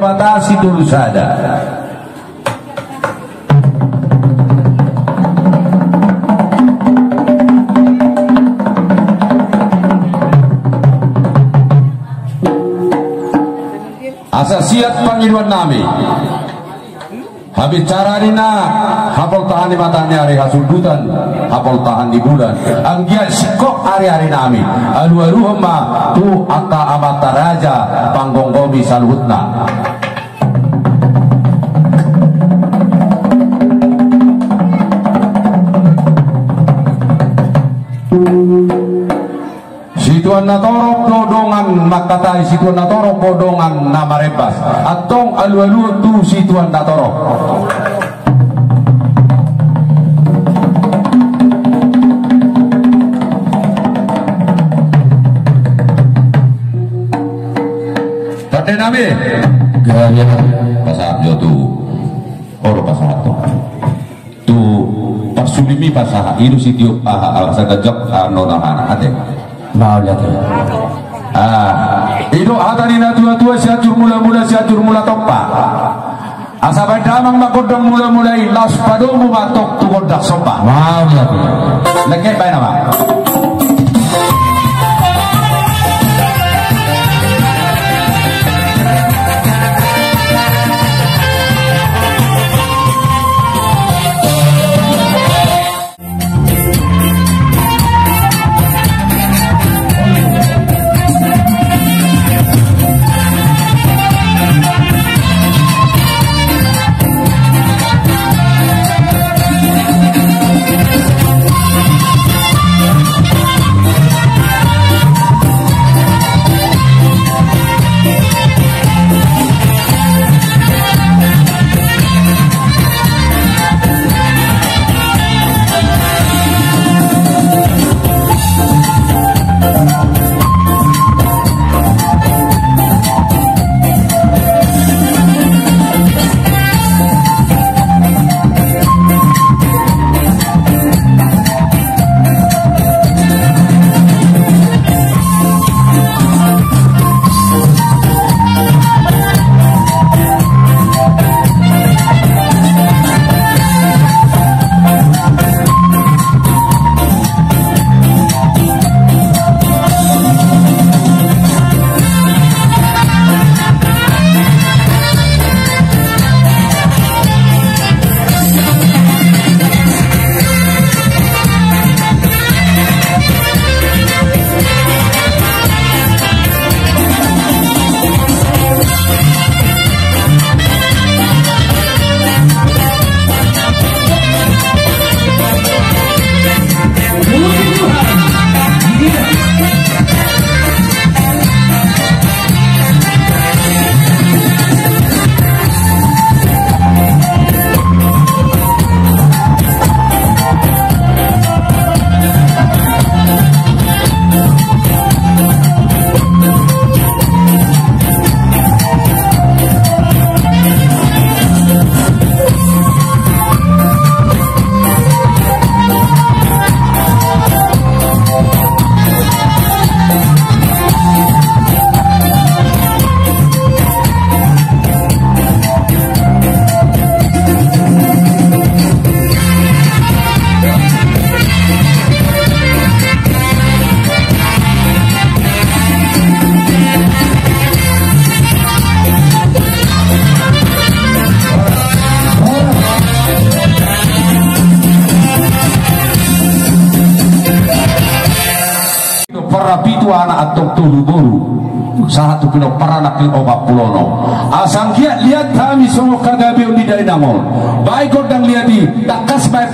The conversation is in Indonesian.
batasi dulu sada. Asasiat pangiluan nami habis cara dina hafal tahan di matanya hari hasudutan hafal tahan di bulan anggia sikok hari-hari nami alu-aluhma tu atta amata raja panggonggomi saluhutna situan natorok dodongan makatai situan natorok bodongan nama rebas atong alu-alu tu situan natorok tadi nami gaya pasal tu oro pasal tu persulimi pasal itu situ sagajak nonahan ade mau lihat itu hatarina tua-tua siatur mula-mula siatur mula topa asabai damang makodong mula-mulai las padomu matok tukodak sopa mau lihat leket baik nama anak atok tulu boru satu kilo paranak yang obat pulono asang kiat lihat kami semua kagabi di dainamol baik dan lihat di tak kas baik